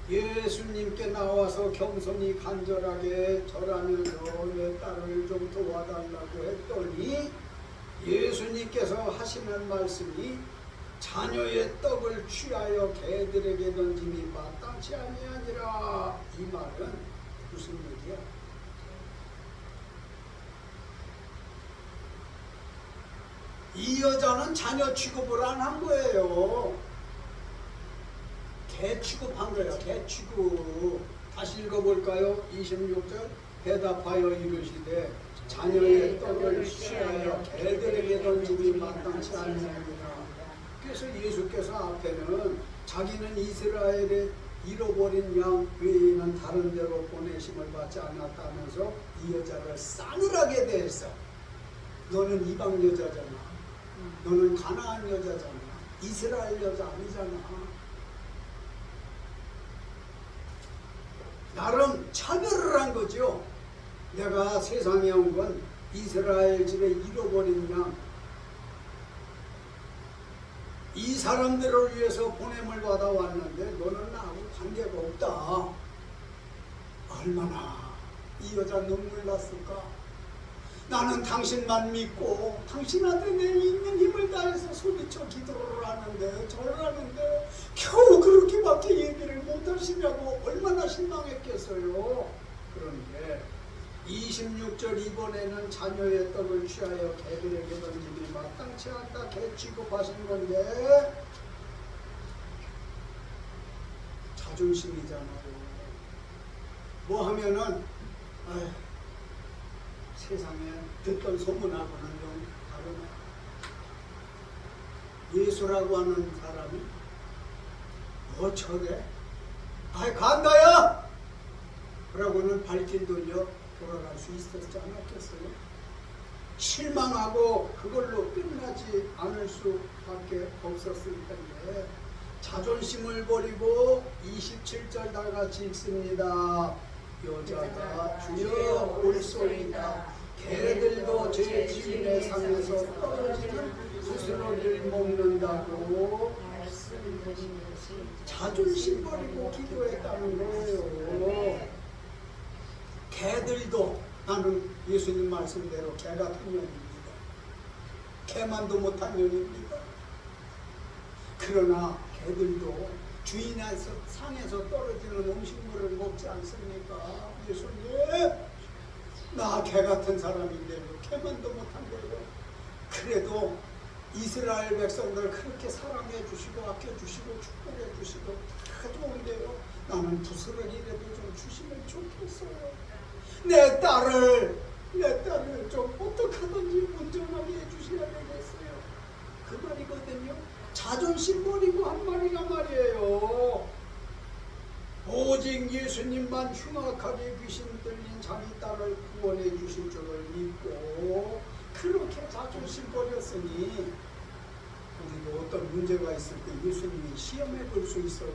예수님께 나와서 겸손히 간절하게 절하면서 내 딸을 좀 도와달라고 했더니 예수님께서 하시는 말씀이 자녀의 떡을 취하여 개들에게 던짐이 마땅치 아니하니라. 이 말은 무슨 얘기야? 이 여자는 자녀 취급을 안 한 거예요. 개 취급한 거예요. 개 취급. 다시 읽어볼까요? 26절 대답하여 이르시되 자녀의 떡을 취하여 개들에게 던짐이 마땅치 아니하니라. 그래서 예수께서 앞에는 자기는 이스라엘에 잃어버린 양 외에는 다른 데로 보내심을 받지 않았다면서 이 여자를 싸늘하게 대했어. 너는 이방 여자잖아. 너는 가나안 여자잖아. 이스라엘 여자 아니잖아. 나름 차별을 한 거죠. 내가 세상에 온 건 이스라엘 집에 잃어버린 양, 이 사람들을 위해서 보냄을 받아 왔는데 너는 나하고 관계가 없다. 얼마나 이 여자 눈물 났을까? 나는 당신만 믿고 당신한테 내 있는 힘을 다해서 소리쳐 기도를 하는데 절을 하는데 겨우 그렇게밖에 얘기를 못하시냐고 얼마나 실망했겠어요. 그런데 26절 이번에는 자녀의 떡을 취하여 개들에게 던짐이 마땅치 않다. 개 취급하신 건데 자존심이잖아요. 뭐 하면은 세상에 듣던 소문하고는 좀 다르네. 예수라고 하는 사람이 뭐 저래? 간다야! 그러고는 발길 돌려 돌아갈 수 있었지 않았겠어요? 실망하고 그걸로 끝나지 않을 수밖에 없었을 텐데 자존심을 버리고 27절 다 같이 읽습니다. 여자가 주여 올소이다. 개들도 제 주인의 상에서 떨어지는 부스러기를 먹는다고 자존심 버리고 기도했다는 거예요. 개들도 나는 예수님 말씀대로 개 같은 년입니다. 개만도 못한 년입니다. 그러나 개들도 주인의 상에서 떨어지는 음식물을 먹지 않습니까? 예수님, 나 개 같은 사람인데요. 개만도 못한 거예요. 그래도 이스라엘 백성들 그렇게 사랑해 주시고 아껴 주시고 축복해 주시고 다 좋은데요. 나는 부스러기라도 좀 주시면 좋겠어요. 내 딸을 좀 어떻게 하든지 온전하게 해주셔야 되겠어요. 그 말이거든요. 자존심 버리고 한 말이란 말이에요. 오직 예수님만 흉악하게 귀신 들린 자기 딸을 구원해 주실 줄을 믿고 그렇게 자존심 버렸으니 우리도 어떤 문제가 있을 때 예수님이 시험해 볼 수 있어요.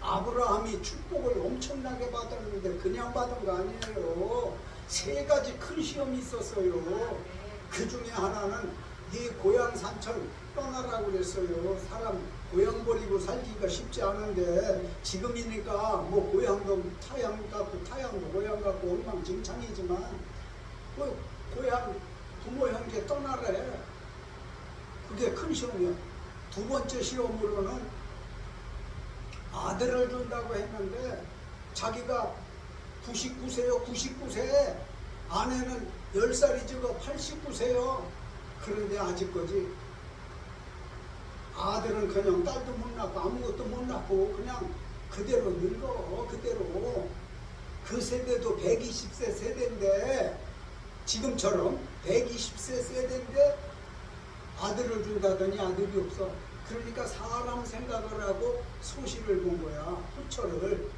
아브라함이 축복을 엄청나게 받았는데 그냥 받은 거 아니에요. 3가지 큰 시험이 있었어요. 그 중에 하나는 네 고향 산천 떠나라고 그랬어요. 사람 고향 버리고 살기가 쉽지 않은데 지금이니까 뭐 고향도 타양 같고 타양도 고향 같고 엉망진창이지만 뭐 고향 부모 형제 떠나래. 그게 큰 시험이야. 2번째 시험으로는 아들을 준다고 했는데 자기가 99세요. 99세. 아내는 10살이 적어 89세요. 그런데 아직까지 아들은 그냥 딸도 못 낳고 아무것도 못 낳고 그냥 그대로 늙어. 그대로. 그 세대도 120세 세대인데 지금처럼 120세 세대인데 아들을 준다더니 아들이 없어. 그러니까 사람 생각을 하고 소시를 본 거야. 후처를.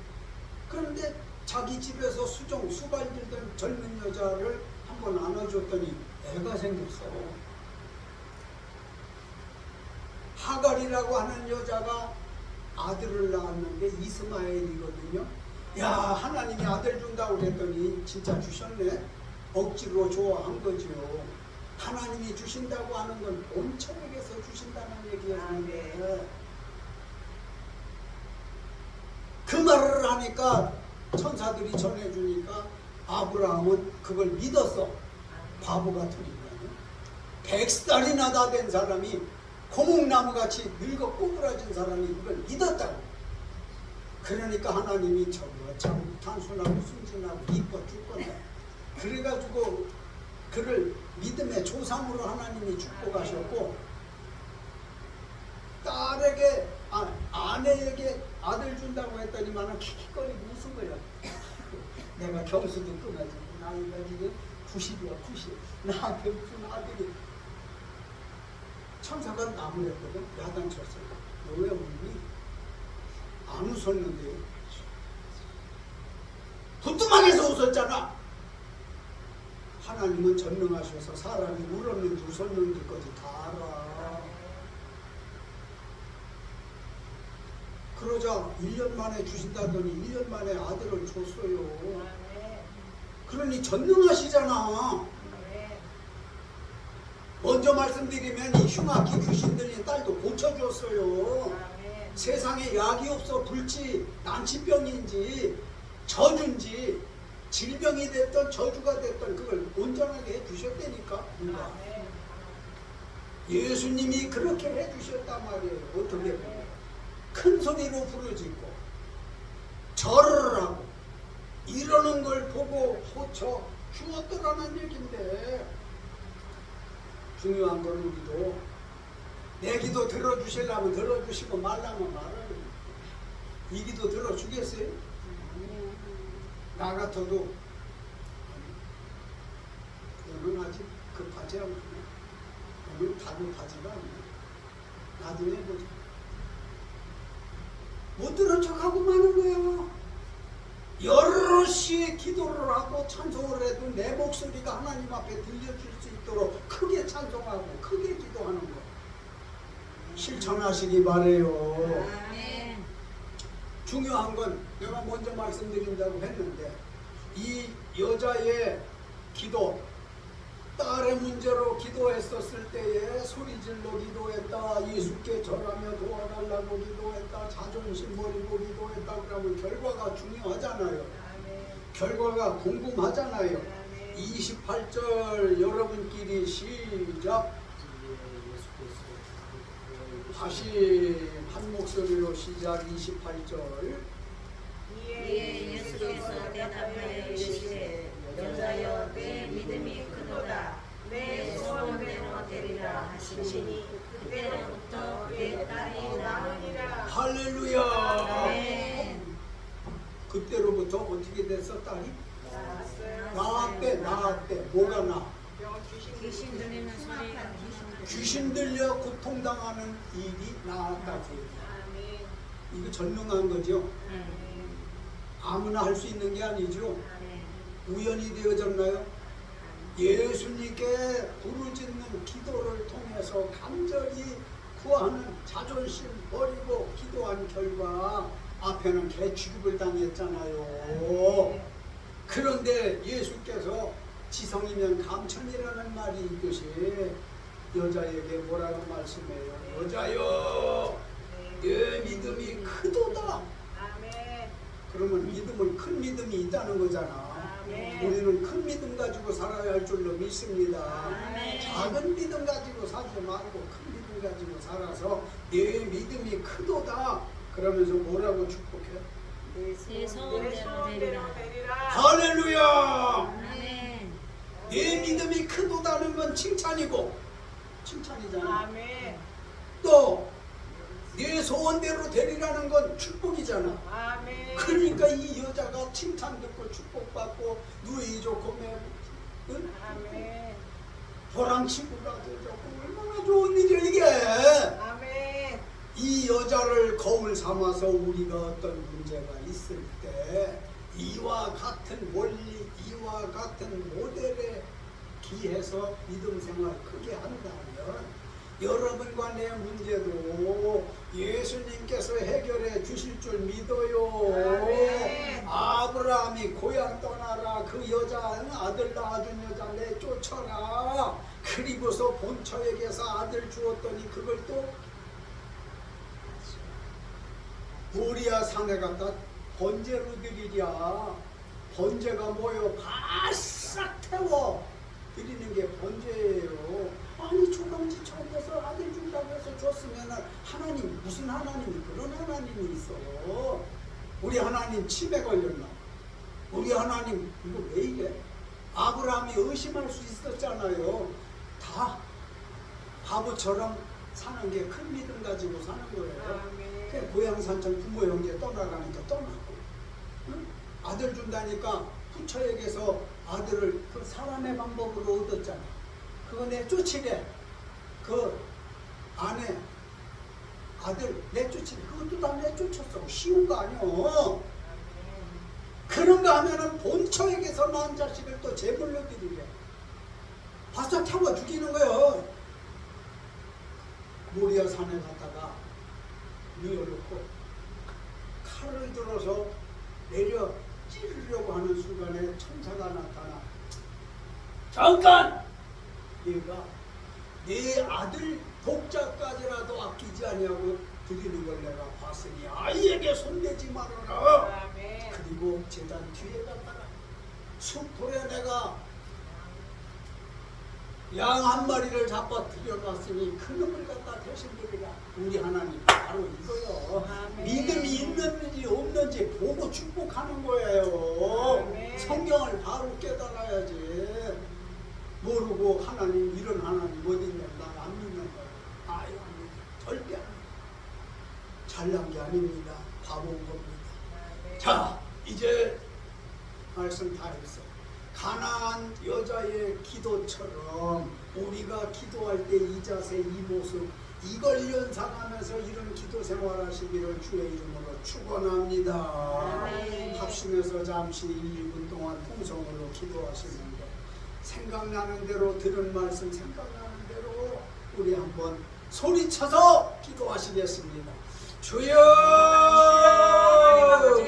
그런데 자기 집에서 수발 들던 젊은 여자를 한번 안아줬더니 애가 생겼어. 하갈이라고 하는 여자가 아들을 낳았는데 이스마엘이거든요. 야, 하나님이 아들 준다고 그랬더니 진짜 주셨네. 억지로 좋아한 거지요. 하나님이 주신다고 하는 건 온천에게서 주신다는 얘기였는데 그 말을 하니까 천사들이 전해주니까 아브라함은 그걸 믿었어. 바보 같은 인간이 100살이나 다 된 사람이 고목나무같이 늙어 꼬부라진 사람이 그걸 믿었다고. 그러니까 하나님이 저거 참 단순하고 순진하고 이뻐 줄 건데 그래가지고 그를 믿음의 조상으로 하나님이 축복하셨고 딸에게 아내에게 아들 준다고 했더니만은 킥킥거리고 웃은 거야. 내가 경수도 끊어지고 나이가 지금 90이야 90. 나한테 무슨 아들이. 천사가 나무랬거든. 야단쳤어요. 너 왜 울니? 안 웃었는데 부뚜막에서 웃었잖아. 하나님은 전능하셔서 사람이 울었는지 웃었는지까지 다 알아. 그러자 1년 만에 주신다더니 1년 만에 아들을 줬어요. 그러니 전능하시잖아. 먼저 말씀드리면 이 흉악히 귀신 들린 딸도 고쳐줬어요. 세상에 약이 없어 불치, 난치병인지 저주인지 질병이 됐던 저주가 됐던 그걸 온전하게 해주셨다니까. 예수님이 그렇게 해주셨단 말이에요. 어떻게 보면 큰 소리로 부르짖고 절을 하고 이러는 걸 보고 고쳐 주었더라는 얘긴데 중요한 건 우리도 내 기도 들어주시려면 들어주시고 말라면 말아요. 이 기도 들어주겠어요? 나 같아도 너는 아직 급하지 않구나. 너는 다급하지가 않네. 나중에 보자. 못 들은 척하고 마는 거야. 여럿이 기도를 하고 찬송을 해도 내 목소리가 하나님 앞에 들려줄 수 있도록 크게 찬송하고 크게 기도하는 거 실천하시기 바래요. 중요한 건 내가 먼저 말씀드린다고 했는데 이 여자의 기도, 딸의 문제로 기도했었을 때에 소리질러 기도했다, 예수께 절하며 도와달라고 기도했다, 자존심 버리고 기도했다 그러면 결과가 중요하잖아요. 결과가 궁금하잖아요. 28절 여러분끼리 시작. 다시 한 목소리로 시작. 28절. 이에 예수께서 대답하여 이르시되 여자여 내 믿음이 크도다 내 소원대로 되리라 하시니 그때로부터 내 딸이 나으니라. 할렐루야. 아멘. 그때로부터 어떻게 됐어? 딸이? 나았대. 뭐가 나? 귀신 들리는 소리가 귀신 귀신 들려 고통당하는 일이 나았다고. 이거 전능한 거죠. 아무나 할 수 있는 게 아니죠. 우연히 되어졌나요? 예수님께 부르짖는 기도를 통해서 간절히 구하는 자존심 버리고 기도한 결과 앞에는 개 취급을 당했잖아요. 그런데 예수께서 지성이면 감천이라는 말이 있듯이 여자에게 뭐라고 말씀해요? 여자여, 내 믿음이 크도다. 그러면 믿음은 큰 믿음이 있다는 거잖아. 우리는 큰 믿음 가지고 살아야 할 줄로 믿습니다. 작은 믿음 가지고 살지 말고 큰 믿음 가지고 살아서 내 믿음이 크도다. 그러면서 뭐라고 축복해? 내 소원대로 되리라. 할렐루야! 아멘. 내 믿음이 크도다는 건 칭찬이고, 칭찬이잖아. 아멘. 또 내 소원대로 되리라는 건 축복이잖아. 아멘. 그러니까 이 여자가 칭찬 듣고 축복받고 누이 좋고 매우 응? 아멘. 보랑치고라도 좋고 얼마나 좋은 일이야 이게. 아멘. 이 여자를 거울 삼아서 우리가 어떤 문제가 있을 때 이와 같은 원리, 이와 같은 모델에 기해서 믿음 생활 크게 한다면 여러분과 내 문제도 예수님께서 해결해 주실 줄 믿어요. 아멘. 아브라함이 고향 떠나라, 그 여자 아들 낳아준 여자 내쫓아라. 그리고서 본처에게서 아들 주었더니 그걸 또 모리아 산에 갖다 번제로 드리랴. 번제가 뭐요? 바싹 태워 드리는 게 번제예요. 아니 조강지 처음에서 아들 준다고 해서 줬으면 하나님 무슨 하나님이 그런 하나님이 있어. 우리 하나님 치매 걸렸나? 우리 하나님 이거 왜 이래? 아브라함이 의심할 수 있었잖아요. 다 바보처럼 사는 게 큰 믿음 가지고 사는 거예요. 그냥 고향 산천 부모 형제 떠나가니까 떠났고, 응? 아들 준다니까 부처에게서 아들을 그 사람의 방법으로 얻었잖아. 그거 내쫓으래. 그 아내 아들 내쫓으래. 그것도 다 내쫓았어. 쉬운 거 아니오. 그런 거 하면은 본처에게서 낳은 자식을 또 제물로 드리래. 바싹 타고 죽이는 거예요. 모리아 산에 갔다가 누워놓고 칼을 들어서 내려 찌르려고 하는 순간에 천사가 나타나. 잠깐! 얘가 내 아들 복자까지라도 아끼지 아니하고 드리는 걸 내가 봤으니 아이에게 손대지 말아라. 아멘. 그리고 제단 뒤에 갔다가 숲풀에 내가 양 한 마리를 잡아 들여놨으니 그 놈을 갖다 대신 드리라. 우리 하나님 바로 이거요. 아멘. 믿음이 있는지 없는지 보고 축복하는 거예요. 아멘. 성경을 바로 깨달아야지. 모르고 하나님 이런 하나님 어딨냐 나 안 믿는 거예요. 아유 안 믿는 절대 안 믿는. 잘난 게 아닙니다. 바보인 겁니다. 자 이제 말씀 다 했어. 가나안 여자의 기도처럼 우리가 기도할 때 이 자세, 이 모습 이걸 연상하면서 이런 기도 생활하시기를 주의 이름으로 축원합니다. 합심해서 잠시 1분 동안 통성으로 기도하시는데 생각나는 대로 들은 말씀 생각나는 대로 우리 한번 소리쳐서 기도하시겠습니다. 주여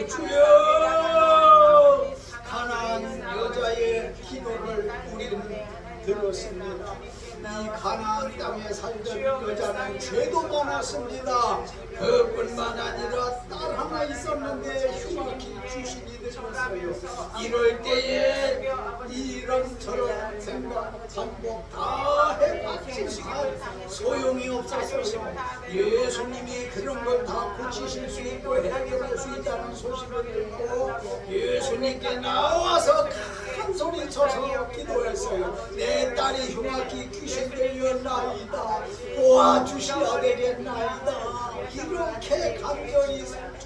주여 가나안 여자의 기도를 우리는 들었습니다. 이 가나안 땅에 살던 여자는 죄도 많았습니다. 그뿐만 아니라 딸 하나 있었는데 흉악히 귀신이 들었어요. 이럴 때에 이런저런 생각 반복 다 해봤지만 소용이 없었어요. 예수님이 그런 걸 다 고치실 수 있고 해결할 수 있다는 소식을 듣고 예수님께 나와서 큰 소리 쳐서 기도했어요. 내 딸이 흉악히 귀신 들렸나이다. 도와주셔야 되겠나이다. 이렇게 간절히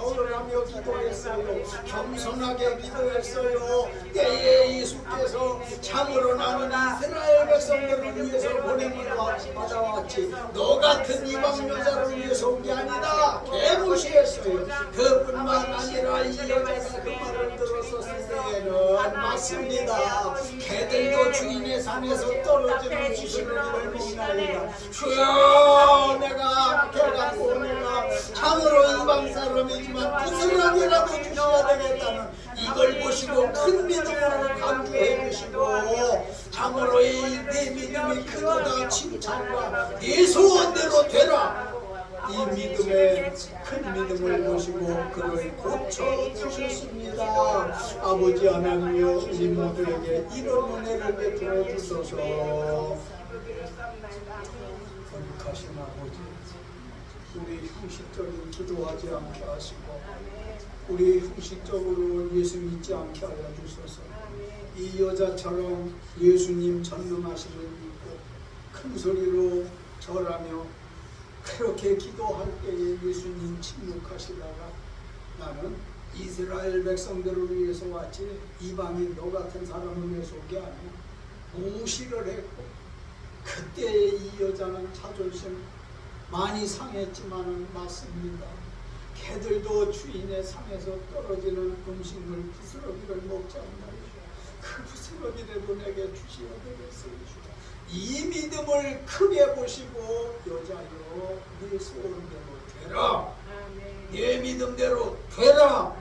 절하며 기도했어요. 겸손하게 기도했어요. 때에 예수께서 참으로 나는 이스라엘 백성들을 위해서 보냄을 받아왔지 너 같은 이방 여자를 위해서 온 게 아니다. 개무시했어요. 그뿐만 아니라 이 여자가 그 말을 들었었을 때에는 맞습니다. 개들도 주인의 산에서 떨어지는 부스러기를 먹나이다. 주여 내가 개같고 내가 참으로 이방 사람이지만 부스러기라도 주셔야 되겠다는 이걸 보시고 큰 믿음으로 강조해 주시고 참으로 내 믿음이 크도다 칭찬과 네 소원대로 되라. 이 믿음의 큰 믿음을 보시고 그를 고쳐주셨습니다. 아버지 하나님여 우리 모두에게 이런 은혜를 베풀어 주소서. 거룩하신 아버지 우리 형식적인 기도하지 않게 하시고 우리 형식적으로 예수 믿지 않게 하여 주소서. 이 여자처럼 예수님 전능하심을 믿고 큰 소리로 절하며 그렇게 기도할 때에 예수님 침묵하시다가 나는 이스라엘 백성들을 위해서 왔지 이방인 너 같은 사람을 위해서 온 게 아니야 무시를 했고 그때의 이 여자는 자존심 많이 상했지만은 맞습니다. 개들도 주인의 상에서 떨어지는 음식물 부스러기를 먹자는 말이죠. 그 부스러기라도 내게 주시어 되겠어요. 이 믿음을 크게 보시고 여자여 네 소원대로 되라. 네 믿음대로 되라.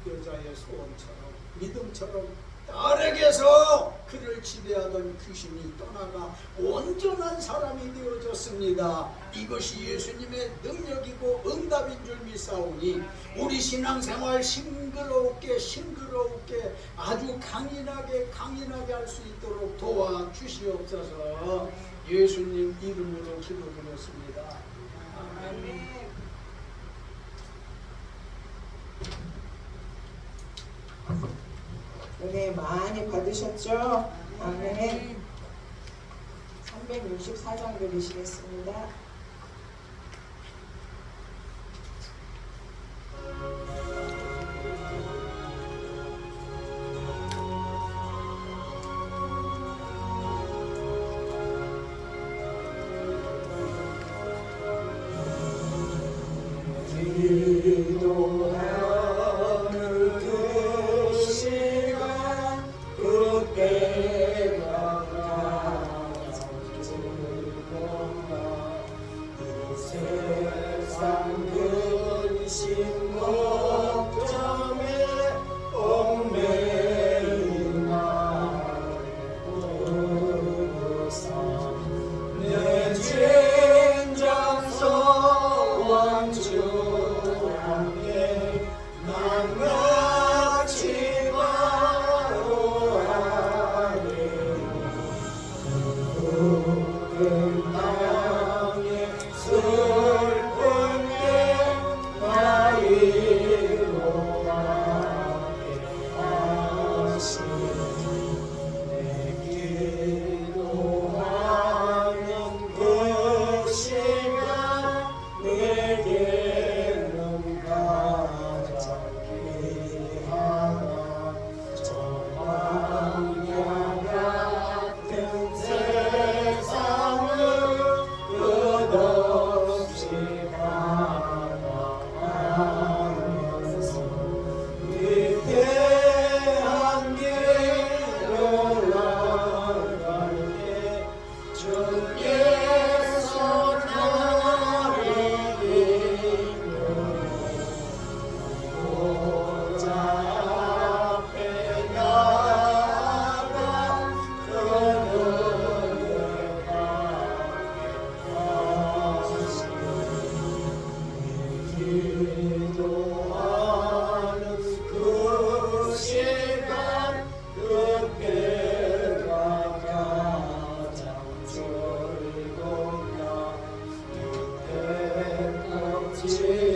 여자의 소원처럼 믿음처럼 딸에게서 그를 지배하던 귀신이 떠나가 온전한 사람이 되어졌습니다. 이것이 예수님의 능력이고 응답인 줄 믿사오니 우리 신앙생활 싱그럽게 아주 강인하게 할 수 있도록 도와주시옵소서. 예수님 이름으로 기도드렸습니다. 아멘. 은혜 많이 받으셨죠? 아멘. 364장 들으시겠습니다. 주